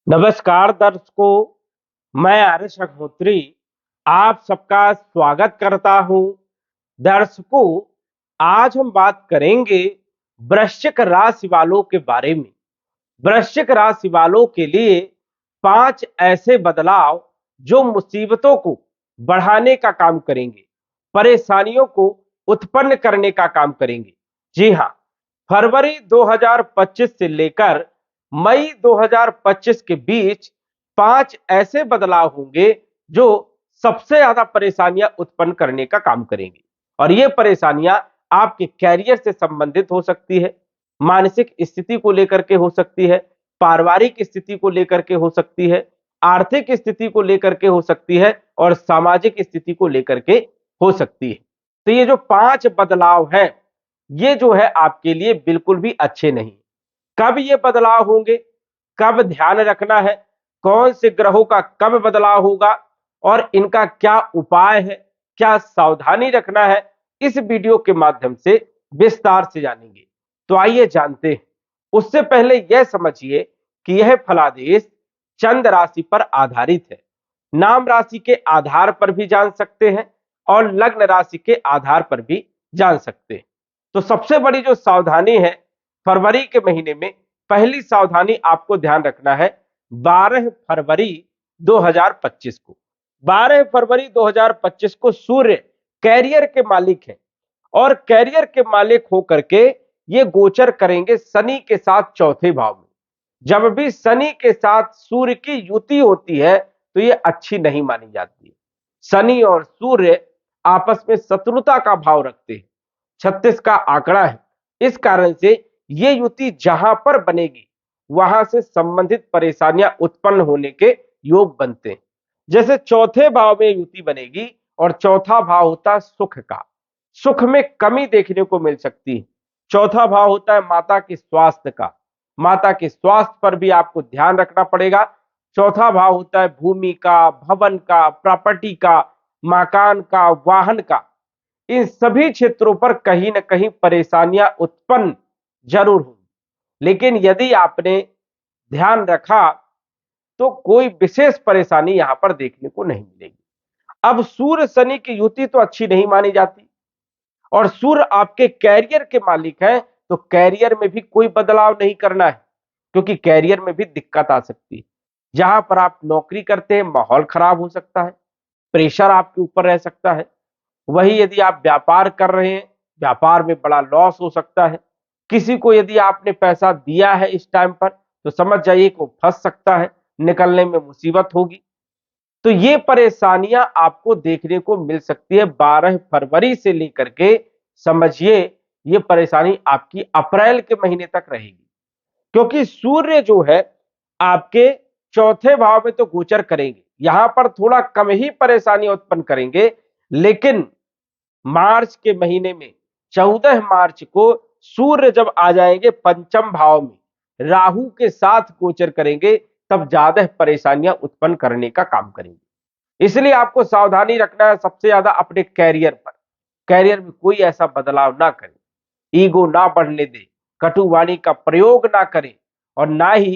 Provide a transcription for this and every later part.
नमस्कार दर्शकों, मैं आर्यश अग्निहोत्री आप सबका स्वागत करता हूं। दर्शकों, आज हम बात करेंगे वृश्चिक राशि वालों के बारे में। वृश्चिक राशि वालों के लिए 5 ऐसे बदलाव जो मुसीबतों को बढ़ाने का काम करेंगे, परेशानियों को उत्पन्न करने का काम करेंगे। जी हां, फरवरी 2025 से लेकर मई 2025 के बीच 5 ऐसे बदलाव होंगे जो सबसे ज्यादा परेशानियां उत्पन्न करने का काम करेंगे। और ये परेशानियां आपके कैरियर से संबंधित हो सकती है, मानसिक स्थिति को लेकर के हो सकती है, पारिवारिक स्थिति को लेकर के हो सकती है, आर्थिक स्थिति को लेकर के हो सकती है और सामाजिक स्थिति को लेकर के हो सकती है। तो ये जो 5 बदलाव हैं, ये जो है आपके लिए बिल्कुल भी अच्छे नहीं। कब ये बदलाव होंगे, कब ध्यान रखना है, कौन से ग्रहों का कब बदलाव होगा और इनका क्या उपाय है, क्या सावधानी रखना है, इस वीडियो के माध्यम से विस्तार से जानेंगे। तो आइए जानते हैं। उससे पहले यह समझिए कि यह फलादेश चंद्र राशि पर आधारित है। नाम राशि के आधार पर भी जान सकते हैं और लग्न राशि के आधार पर भी जान सकते हैं। तो सबसे बड़ी जो सावधानी है फरवरी के महीने में, पहली सावधानी आपको ध्यान रखना है 12 फरवरी 2025 को। 12 फरवरी 2025 को सूर्य कैरियर के मालिक है और कैरियर के मालिक होकर के ये गोचर करेंगे शनि के साथ चौथे भाव में। जब भी शनि के साथ सूर्य की युति होती है तो ये अच्छी नहीं मानी जाती है। शनि और सूर्य आपस में शत्रुता का भाव रखते हैं। 36 का आंकड़ा है, इस कारण से ये युति जहां पर बनेगी वहां से संबंधित परेशानियां उत्पन्न होने के योग बनते हैं। जैसे चौथे भाव में युति बनेगी और चौथा भाव होता है सुख का, सुख में कमी देखने को मिल सकती है। चौथा भाव होता है माता के स्वास्थ्य का, माता के स्वास्थ्य पर भी आपको ध्यान रखना पड़ेगा। चौथा भाव होता है भूमि का, भवन का, प्रॉपर्टी का, मकान का, वाहन का। इन सभी क्षेत्रों पर कहीं ना कहीं परेशानियां उत्पन्न जरूर होंगी, लेकिन यदि आपने ध्यान रखा तो कोई विशेष परेशानी यहां पर देखने को नहीं मिलेगी। अब सूर्य शनि की युति तो अच्छी नहीं मानी जाती और सूर्य आपके कैरियर के मालिक हैं, तो कैरियर में भी कोई बदलाव नहीं करना है, क्योंकि कैरियर में भी दिक्कत आ सकती है। जहां पर आप नौकरी करते हैं माहौल खराब हो सकता है, प्रेशर आपके ऊपर रह सकता है। वही यदि आप व्यापार कर रहे हैं, व्यापार में बड़ा लॉस हो सकता है। किसी को यदि आपने पैसा दिया है इस टाइम पर तो समझ जाइए कि वो फंस सकता है, निकलने में मुसीबत होगी। तो ये परेशानियां आपको देखने को मिल सकती है 12 फरवरी से लेकर के, समझिए ये परेशानी आपकी अप्रैल के महीने तक रहेगी। क्योंकि सूर्य जो है आपके चौथे भाव में तो गोचर करेंगे, यहां पर थोड़ा कम ही परेशानी उत्पन्न करेंगे, लेकिन मार्च के महीने में 14 मार्च को सूर्य जब आ जाएंगे पंचम भाव में, राहु के साथ गोचर करेंगे, तब ज्यादा परेशानियां उत्पन्न करने का काम करेंगे। इसलिए आपको सावधानी रखना है सबसे ज्यादा अपने कैरियर पर। कैरियर में कोई ऐसा बदलाव ना करें, ईगो ना बढ़ने दे, कटु वाणी का प्रयोग ना करें और ना ही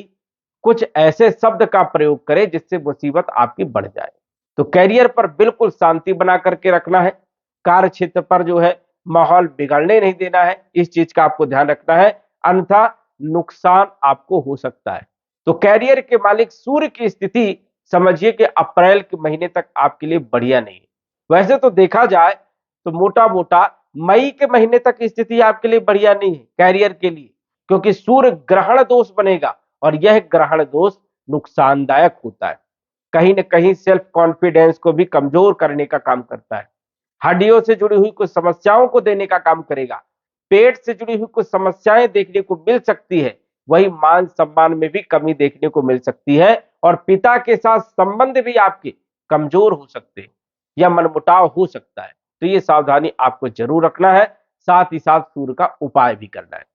कुछ ऐसे शब्द का प्रयोग करें जिससे मुसीबत आपकी बढ़ जाए। तो कैरियर पर बिल्कुल शांति बना करके रखना है। कार्य क्षेत्र पर जो है माहौल बिगड़ने नहीं देना है, इस चीज का आपको ध्यान रखना है, अन्यथा नुकसान आपको हो सकता है। तो कैरियर के मालिक सूर्य की स्थिति समझिए कि अप्रैल के महीने तक आपके लिए बढ़िया नहीं है। वैसे तो देखा जाए तो मोटा मोटा मई के महीने तक स्थिति आपके लिए बढ़िया नहीं है कैरियर के लिए, क्योंकि सूर्य ग्रहण दोष बनेगा और यह ग्रहण दोष नुकसानदायक होता है। कहीं ना कहीं सेल्फ कॉन्फिडेंस को भी कमजोर करने का काम करता है, हड्डियों से जुड़ी हुई कुछ समस्याओं को देने का काम करेगा, पेट से जुड़ी हुई कुछ समस्याएं देखने को मिल सकती है। वही मान सम्मान में भी कमी देखने को मिल सकती है और पिता के साथ संबंध भी आपके कमजोर हो सकते हैं या मनमुटाव हो सकता है। तो ये सावधानी आपको जरूर रखना है, साथ ही साथ सूर्य का उपाय भी करना है।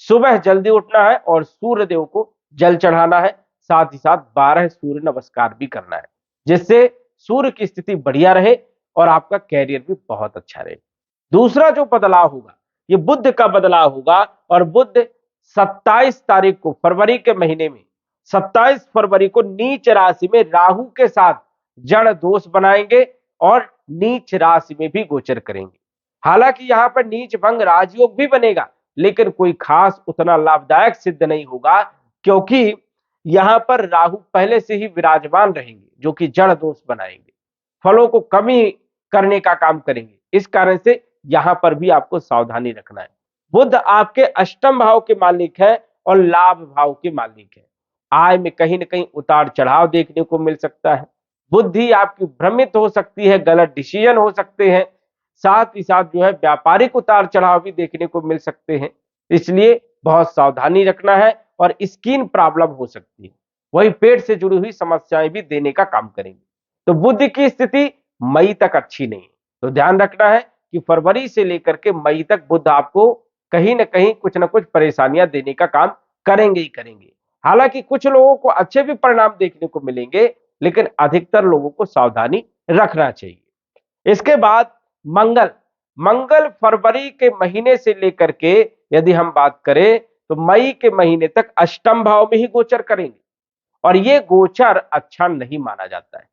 सुबह जल्दी उठना है और सूर्य देव को जल चढ़ाना है, साथ ही साथ 12 सूर्य नमस्कार भी करना है, जिससे सूर्य की स्थिति बढ़िया रहे और आपका कैरियर भी बहुत अच्छा रहे। दूसरा जो बदलाव होगा ये बुध का बदलाव होगा और बुध 27 तारीख को फरवरी के महीने में 27 फरवरी को नीच राशि में राहु के साथ जड़ दोष बनाएंगे और नीच राशि में भी गोचर करेंगे। हालांकि यहां पर नीच भंग राजयोग भी बनेगा, लेकिन कोई खास उतना लाभदायक सिद्ध नहीं होगा, क्योंकि यहां पर राहु पहले से ही विराजमान रहेंगे, जो कि जड़ दोष बनाएंगे, फलों को कमी करने का काम करेंगे। इस कारण से यहां पर भी आपको सावधानी रखना है। बुध आपके अष्टम भाव के मालिक है और लाभ भाव के मालिक है। आय में कहीं ना कहीं उतार चढ़ाव देखने को मिल सकता है। बुद्धि आपकी भ्रमित हो सकती है, गलत डिसीजन हो सकते हैं, साथ ही साथ जो है व्यापारिक उतार चढ़ाव भी देखने को मिल सकते हैं। इसलिए बहुत सावधानी रखना है और स्किन प्रॉब्लम हो सकती है। वही पेट से जुड़ी हुई समस्याएं भी देने का काम करेंगे। तो बुध की स्थिति मई तक अच्छी नहीं है, तो ध्यान रखना है कि फरवरी से लेकर के मई तक बुध आपको कहीं ना कहीं कुछ ना कुछ परेशानियां देने का काम करेंगे ही करेंगे। हालांकि कुछ लोगों को अच्छे भी परिणाम देखने को मिलेंगे, लेकिन अधिकतर लोगों को सावधानी रखना चाहिए। इसके बाद मंगल मंगल फरवरी के महीने से लेकर के यदि हम बात करें तो मई के महीने तक अष्टम भाव में ही गोचर करेंगे, और ये गोचर अच्छा नहीं माना जाता है।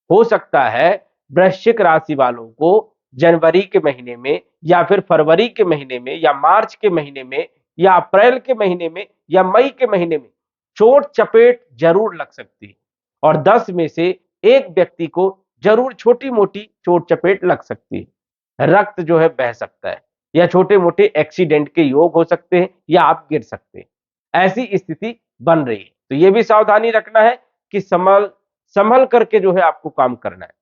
हो सकता है वृश्चिक राशि वालों को जनवरी के महीने में या फिर फरवरी के महीने में या मार्च के महीने में या अप्रैल के महीने में या मई के महीने में चोट चपेट जरूर लग सकती है, और 10 में से एक व्यक्ति को जरूर छोटी मोटी चोट चपेट लग सकती है। रक्त जो है बह सकता है, या छोटे मोटे एक्सीडेंट के योग हो सकते हैं, या आप गिर सकते हैं। ऐसी स्थिति बन रही है, तो यह भी सावधानी रखना है कि संभल करके जो है आपको काम करना है,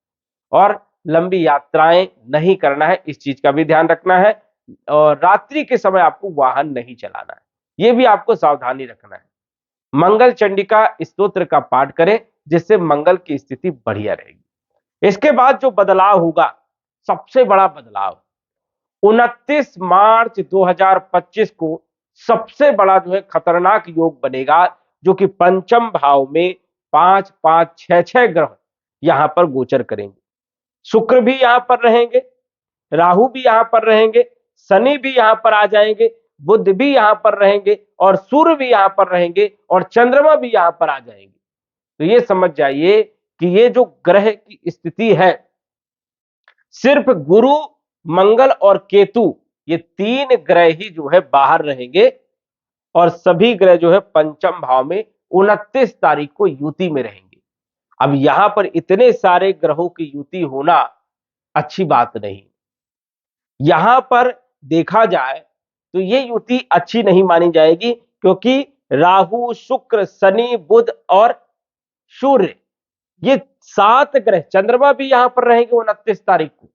और लंबी यात्राएं नहीं करना है, इस चीज का भी ध्यान रखना है। और रात्रि के समय आपको वाहन नहीं चलाना है, यह भी आपको सावधानी रखना है। मंगल चंडिका स्तोत्र का पाठ करें, जिससे मंगल की स्थिति बढ़िया रहेगी। इसके बाद जो बदलाव होगा, सबसे बड़ा बदलाव 29 मार्च 2025 को सबसे बड़ा जो है खतरनाक योग बनेगा, जो कि पंचम भाव में 5 5 6 6 ग्रह यहां पर गोचर करेंगे। शुक्र भी यहां पर रहेंगे, राहु भी यहां पर रहेंगे, शनि भी यहां पर आ जाएंगे, बुध भी यहां पर रहेंगे, और सूर्य भी यहां पर रहेंगे, और चंद्रमा भी यहां पर आ जाएंगे। तो ये समझ जाइए कि ये जो ग्रह की स्थिति है, सिर्फ गुरु, मंगल और केतु, ये 3 ग्रह ही जो है बाहर रहेंगे, और सभी ग्रह जो है पंचम भाव में 29 तारीख को युति में रहेंगे। अब यहां पर इतने सारे ग्रहों की युति होना अच्छी बात नहीं। यहां पर देखा जाए तो ये युति अच्छी नहीं मानी जाएगी, क्योंकि राहु, शुक्र, शनि, बुध और सूर्य, ये 7 ग्रह, चंद्रमा भी यहां पर रहेंगे 29 तारीख को,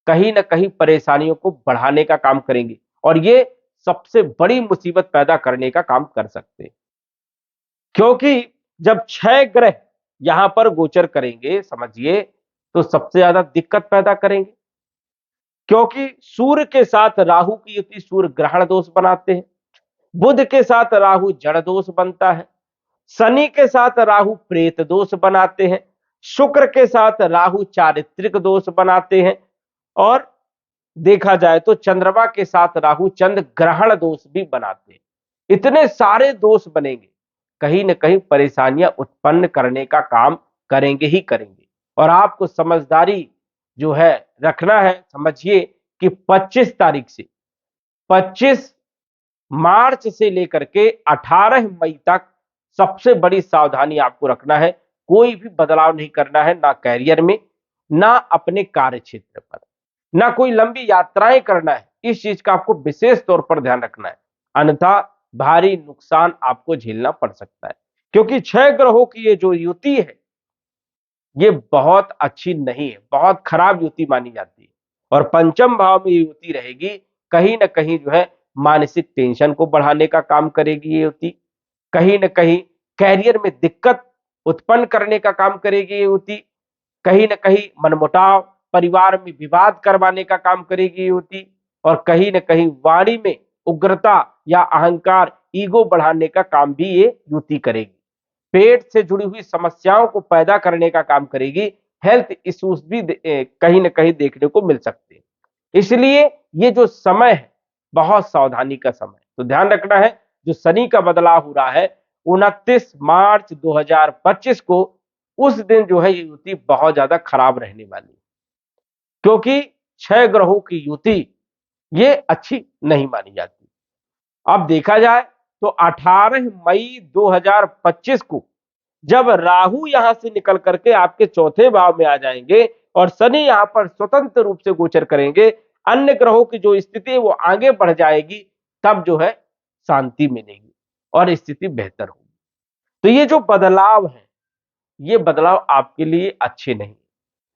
कहीं ना कहीं परेशानियों को बढ़ाने का काम करेंगे, और ये सबसे बड़ी मुसीबत पैदा करने का काम कर सकते हैं। क्योंकि जब 6 ग्रह यहां पर गोचर करेंगे, समझिए, तो सबसे ज्यादा दिक्कत पैदा करेंगे। क्योंकि सूर्य के साथ राहु की युति सूर्य ग्रहण दोष बनाते हैं, बुध के साथ राहु जड़ दोष बनता है, शनि के साथ राहु प्रेत दोष बनाते हैं, शुक्र के साथ राहु चारित्रिक दोष बनाते हैं, और देखा जाए तो चंद्रमा के साथ राहु चंद्र ग्रहण दोष भी बनाते हैं। इतने सारे दोष बनेंगे, कहीं ना कहीं परेशानियां उत्पन्न करने का काम करेंगे ही करेंगे। और आपको समझदारी जो है रखना है। समझिए कि 25 तारीख से 25 मार्च से लेकर के 18 मई तक सबसे बड़ी सावधानी आपको रखना है। कोई भी बदलाव नहीं करना है, ना कैरियर में, ना अपने कार्य क्षेत्र पर, ना कोई लंबी यात्राएं करना है। इस चीज का आपको विशेष तौर पर ध्यान रखना है, अन्यथा भारी नुकसान आपको झेलना पड़ सकता है। क्योंकि 6 ग्रहों की ये जो युति है, ये बहुत अच्छी नहीं है, बहुत खराब युति मानी जाती है, और पंचम भाव में ये युति रहेगी, कहीं ना कहीं जो है मानसिक टेंशन को बढ़ाने का काम करेगी ये युति, कहीं ना कहीं कैरियर में दिक्कत उत्पन्न करने का काम करेगी ये युति, कहीं ना कहीं मनमुटाव, परिवार में विवाद करवाने का काम करेगी ये युति, और कहीं ना कहीं वाणी में उग्रता या अहंकार, ईगो बढ़ाने का काम भी ये युति करेगी। पेट से जुड़ी हुई समस्याओं को पैदा करने का काम करेगी। हेल्थ इश्यूज भी कहीं ना कहीं देखने को मिल सकते हैं। इसलिए ये जो समय है, बहुत सावधानी का समय, तो ध्यान रखना है। जो शनि का बदलाव हो रहा है, 29 मार्च 2025 को, उस दिन जो है ये युति बहुत ज्यादा खराब रहने वाली है, क्योंकि 6 ग्रहों की युति ये अच्छी नहीं मानी जाती। अब देखा जाए तो 18 मई 2025 को जब राहु यहां से निकल करके आपके चौथे भाव में आ जाएंगे और शनि यहां पर स्वतंत्र रूप से गोचर करेंगे, अन्य ग्रहों की जो स्थिति है वो आगे बढ़ जाएगी, तब जो है शांति मिलेगी और स्थिति बेहतर होगी। तो ये जो बदलाव है, ये बदलाव आपके लिए अच्छे नहीं।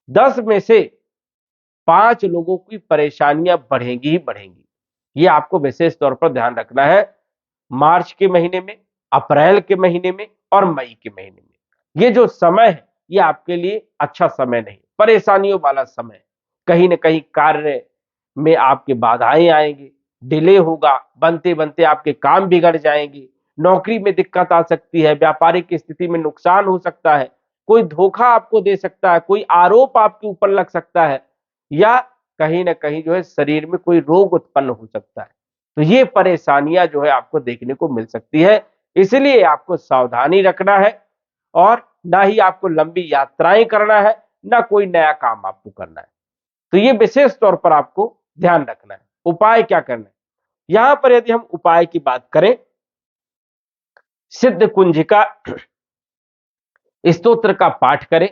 10 में से 5 लोगों की परेशानियां बढ़ेंगी ही बढ़ेंगी। ये आपको विशेष तौर पर ध्यान रखना है। मार्च के महीने में, अप्रैल के महीने में और मई के महीने में ये जो समय है, ये आपके लिए अच्छा समय नहीं, परेशानियों वाला समय। कहीं ना कहीं कार्य में आपके बाधाएं आएंगी, डिले होगा, बनते बनते आपके काम बिगड़ जाएंगे, नौकरी में दिक्कत आ सकती है, व्यापारिक स्थिति में नुकसान हो सकता है, कोई धोखा आपको दे सकता है, कोई आरोप आपके ऊपर लग सकता है, या कहीं ना कहीं जो है शरीर में कोई रोग उत्पन्न हो सकता है। तो ये परेशानियां जो है आपको देखने को मिल सकती है, इसलिए आपको सावधानी रखना है और ना ही आपको लंबी यात्राएं करना है, ना कोई नया काम आपको करना है। तो ये विशेष तौर पर आपको ध्यान रखना है। उपाय क्या करना है, यहां पर यदि हम उपाय की बात करें, सिद्ध कुंजिका स्तोत्र का पाठ करें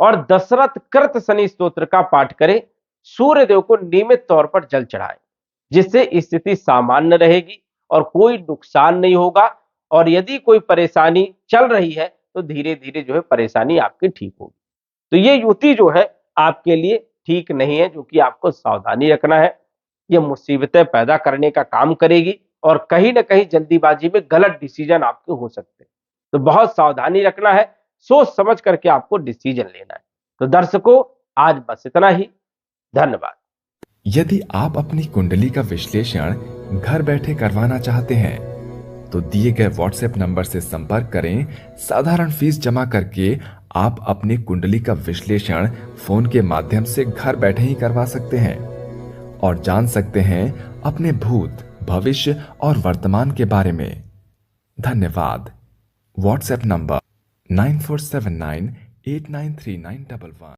और दशरथ कृत शनि स्तोत्र का पाठ करें, सूर्य देव को नियमित तौर पर जल चढ़ाएं, जिससे स्थिति सामान्य रहेगी और कोई नुकसान नहीं होगा। और यदि कोई परेशानी चल रही है तो धीरे धीरे जो है परेशानी आपकी ठीक होगी। तो ये युति जो है आपके लिए ठीक नहीं है, जो कि आपको सावधानी रखना है। ये मुसीबतें पैदा करने का काम करेगी और कहीं ना कहीं जल्दीबाजी में गलत डिसीजन आपके हो सकते हैं। तो बहुत सावधानी रखना है, सोच समझ करके आपको डिसीजन लेना है। तो दर्शकों, आज बस इतना ही। धन्यवाद। यदि आप अपनी कुंडली का विश्लेषण घर बैठे करवाना चाहते हैं तो दिए गए व्हाट्सएप नंबर से संपर्क करें। साधारण फीस जमा करके आप अपनी कुंडली का विश्लेषण फोन के माध्यम से घर बैठे ही करवा सकते हैं और जान सकते हैं अपने भूत, भविष्य और वर्तमान के बारे में। धन्यवाद। WhatsApp number 9479893911।